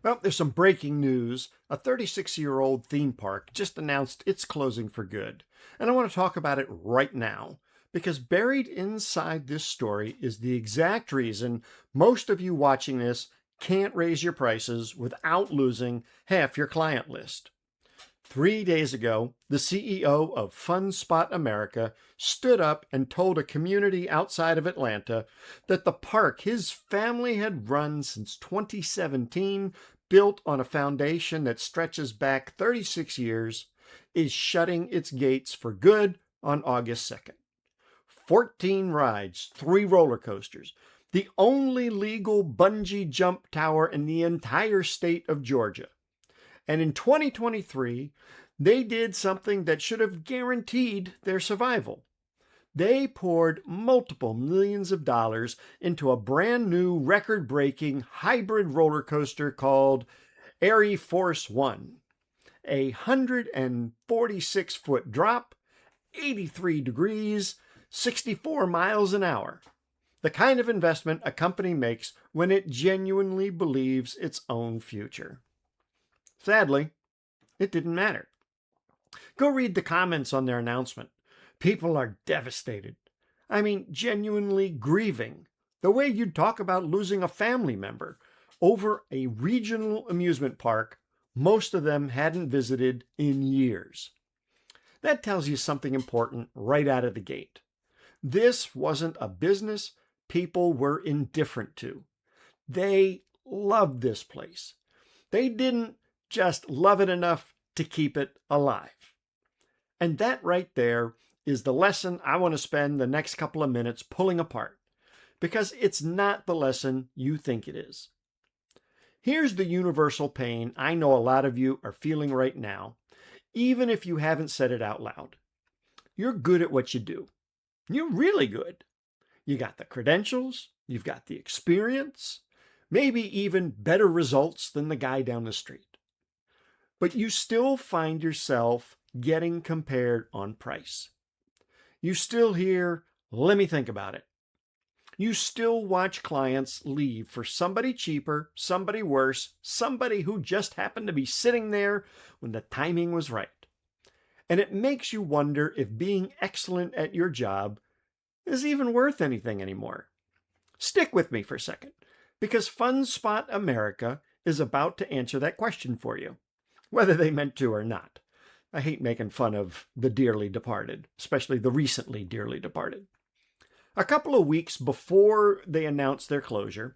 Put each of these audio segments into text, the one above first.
Well, there's some breaking news. A 36-year-old theme park just announced it's closing for good. And I want to talk about it right now because buried inside this story is the exact reason most of you watching this can't raise your prices without losing half your client list. 3 days ago, the CEO of Fun Spot America stood up and told a community outside of Atlanta that the park his family had run since 2017, built on a foundation that stretches back 36 years, is shutting its gates for good on August 2nd. 14 rides, 3 roller coasters, the only legal bungee jump tower in the entire state of Georgia. And in 2023, they did something that should have guaranteed their survival. They poured multiple millions of dollars into a brand new record breaking hybrid roller coaster called Airy Force One, a 146-foot drop, 83 degrees, 64 miles an hour. The kind of investment a company makes when it genuinely believes its own future. Sadly, it didn't matter. Go read the comments on their announcement. People are devastated. I mean, genuinely grieving, the way you'd talk about losing a family member over a regional amusement park most of them hadn't visited in years. That tells you something important right out of the gate. This wasn't a business people were indifferent to. They loved this place. They didn't just love it enough to keep it alive. And that right there is the lesson I want to spend the next couple of minutes pulling apart, because it's not the lesson you think it is. Here's the universal pain I know a lot of you are feeling right now, even if you haven't said it out loud. You're good at what you do. You're really good. You got the credentials, you've got the experience, maybe even better results than the guy down the street. But you still find yourself getting compared on price. You still hear, "Let me think about it." You still watch clients leave for somebody cheaper, somebody worse, somebody who just happened to be sitting there when the timing was right. And it makes you wonder if being excellent at your job is even worth anything anymore. Stick with me for a second, because Fun Spot America is about to answer that question for you, whether they meant to or not. I hate making fun of the dearly departed, especially the recently dearly departed. A couple of weeks before they announced their closure,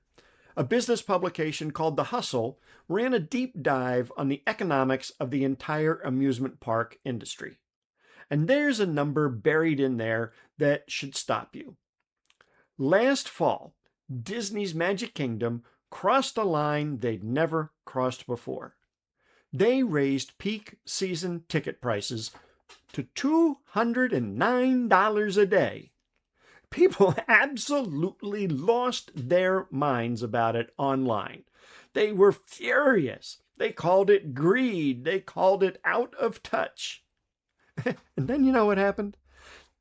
a business publication called The Hustle ran a deep dive on the economics of the entire amusement park industry. And there's a number buried in there that should stop you. Last fall, Disney's Magic Kingdom crossed a line they'd never crossed before. They raised peak season ticket prices to $209 a day. People absolutely lost their minds about it online. They were furious. They called it greed. They called it out of touch. And then you know what happened?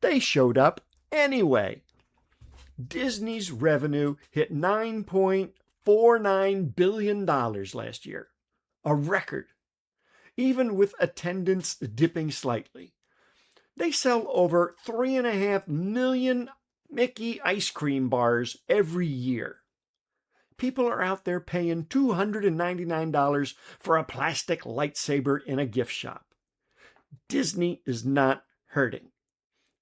They showed up anyway. Disney's revenue hit $9.49 billion last year, a record, even with attendance dipping slightly. They sell over 3.5 million Mickey ice cream bars every year. People are out there paying $299 for a plastic lightsaber in a gift shop. Disney is not hurting,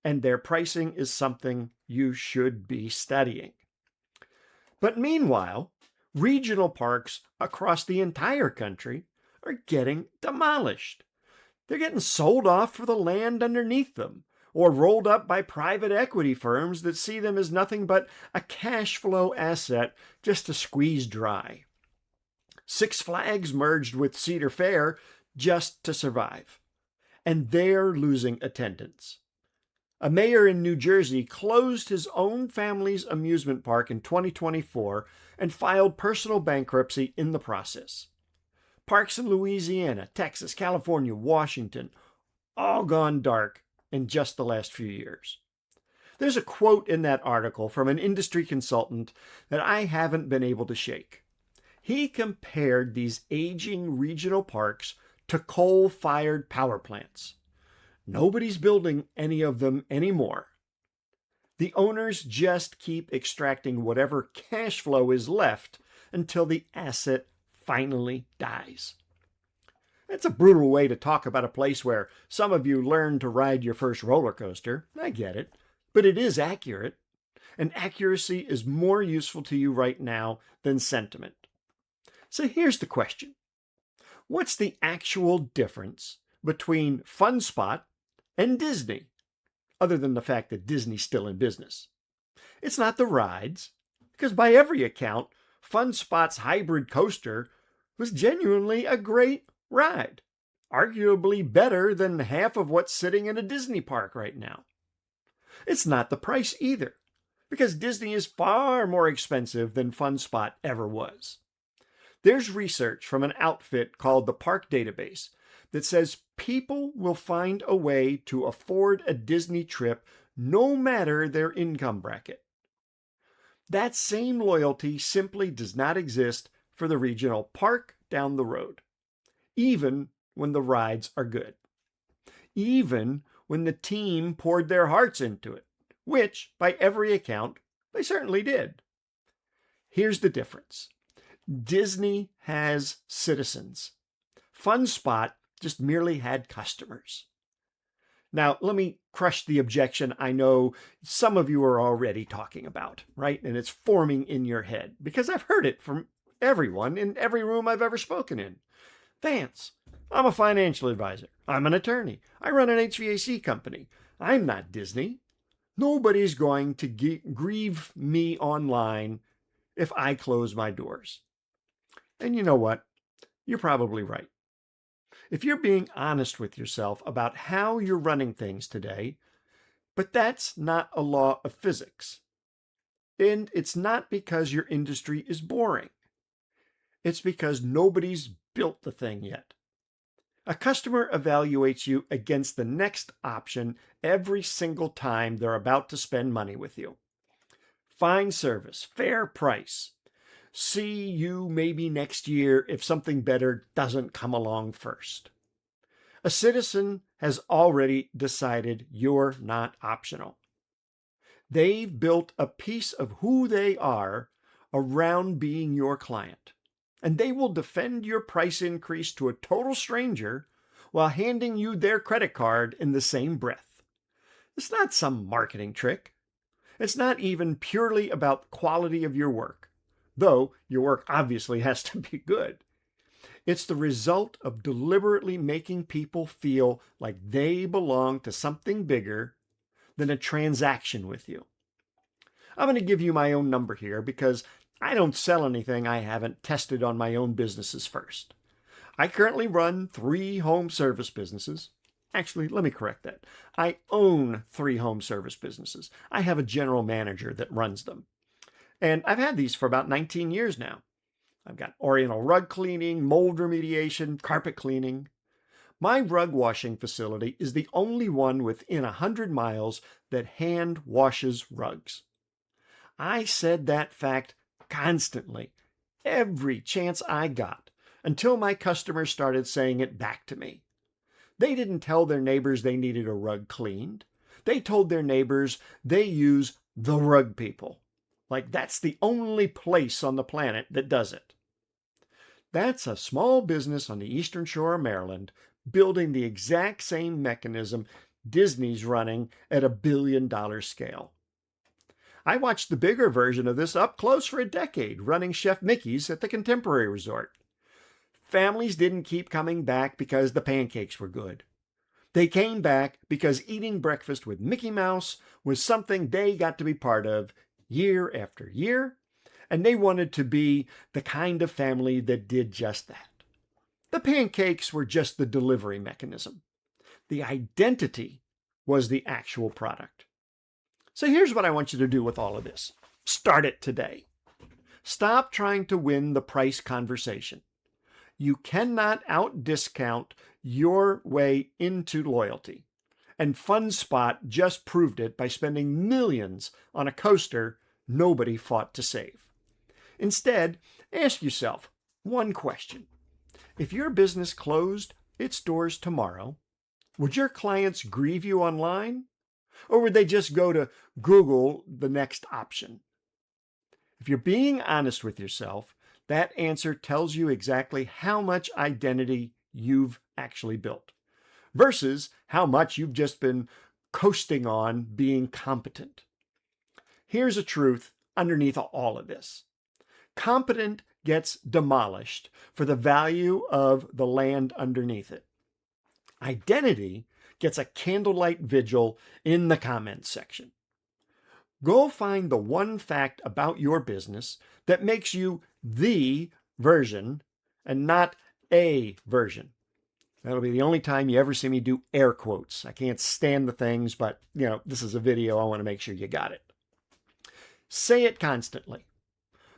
and their pricing is something you should be studying. But meanwhile, regional parks across the entire country are getting demolished. They're getting sold off for the land underneath them, or rolled up by private equity firms that see them as nothing but a cash flow asset just to squeeze dry. Six Flags merged with Cedar Fair just to survive, and they're losing attendance. A mayor in New Jersey closed his own family's amusement park in 2024 and filed personal bankruptcy in the process. Parks in Louisiana, Texas, California, Washington, all gone dark in just the last few years. There's a quote in that article from an industry consultant that I haven't been able to shake. He compared these aging regional parks to coal-fired power plants. Nobody's building any of them anymore. The owners just keep extracting whatever cash flow is left until the asset finally dies. It's a brutal way to talk about a place where some of you learned to ride your first roller coaster. I get it, but it is accurate. And accuracy is more useful to you right now than sentiment. So here's the question. What's the actual difference between FunSpot and Disney, other than the fact that Disney's still in business? It's not the rides, because by every account, FunSpot's hybrid coaster was genuinely a great ride, arguably better than half of what's sitting in a Disney park right now. It's not the price either, because Disney is far more expensive than FunSpot ever was. There's research from an outfit called the Park Database that says people will find a way to afford a Disney trip no matter their income bracket. That same loyalty simply does not exist for the regional park down the road, even when the rides are good, even when the team poured their hearts into it, which, by every account, they certainly did. Here's the difference. Disney has citizens. FunSpot just merely had customers. Now, let me crush the objection I know some of you are already talking about, right? And it's forming in your head because I've heard it from everyone in every room I've ever spoken in. Vance, I'm a financial advisor. I'm an attorney. I run an HVAC company. I'm not Disney. Nobody's going to grieve me online if I close my doors. And you know what? You're probably right. If you're being honest with yourself about how you're running things today, but that's not a law of physics. And it's not because your industry is boring. It's because nobody's built the thing yet. A customer evaluates you against the next option every single time they're about to spend money with you. Fine service, fair price. See you maybe next year if something better doesn't come along first. A citizen has already decided you're not optional. They've built a piece of who they are around being your client, and they will defend your price increase to a total stranger while handing you their credit card in the same breath. It's not some marketing trick. It's not even purely about the quality of your work, though your work obviously has to be good. It's the result of deliberately making people feel like they belong to something bigger than a transaction with you. I'm going to give you my own number here because I don't sell anything I haven't tested on my own businesses first. I currently run 3 home service businesses. Actually, let me correct that. I own 3 home service businesses. I have a general manager that runs them. And I've had these for about 19 years now. I've got Oriental rug cleaning, mold remediation, carpet cleaning. My rug washing facility is the only one within 100 miles that hand washes rugs. I said that fact constantly, every chance I got, until my customers started saying it back to me. They didn't tell their neighbors they needed a rug cleaned. They told their neighbors they use the rug people. Like that's the only place on the planet that does it. That's a small business on the Eastern Shore of Maryland building the exact same mechanism Disney's running at $1 billion scale. I watched the bigger version of this up close for a decade, running Chef Mickey's at the Contemporary Resort. Families didn't keep coming back because the pancakes were good. They came back because eating breakfast with Mickey Mouse was something they got to be part of year after year, and they wanted to be the kind of family that did just that. The pancakes were just the delivery mechanism. The identity was the actual product. So here's what I want you to do with all of this. Start it today. Stop trying to win the price conversation. You cannot out-discount your way into loyalty. And FunSpot just proved it by spending millions on a coaster nobody fought to save. Instead, Ask yourself one question. If your business closed its doors tomorrow, would your clients grieve you online? Or would they just go to Google the next option? If you're being honest with yourself, that answer tells you exactly how much identity you've actually built versus how much you've just been coasting on being competent. Here's a truth underneath all of this. Competent gets demolished for the value of the land underneath it. Identity gets a candlelight vigil in the comments section. Go find the one fact about your business that makes you the version and not a version. That'll be the only time you ever see me do air quotes. I can't stand the things, but this is a video. I want to make sure you got it. Say it constantly,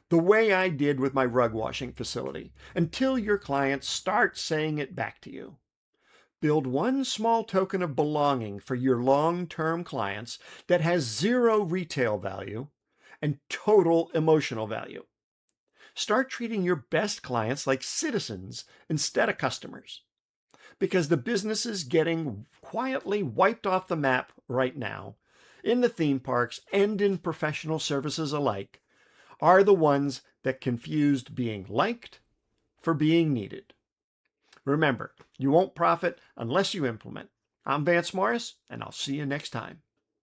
the way I did with my rug washing facility, until your clients start saying it back to you. Build one small token of belonging for your long-term clients that has zero retail value and total emotional value. Start treating your best clients like citizens instead of customers, because the businesses getting quietly wiped off the map right now, in the theme parks and in professional services alike, are the ones that confused being liked for being needed. Remember, you won't profit unless you implement. I'm Vance Morris, and I'll see you next time.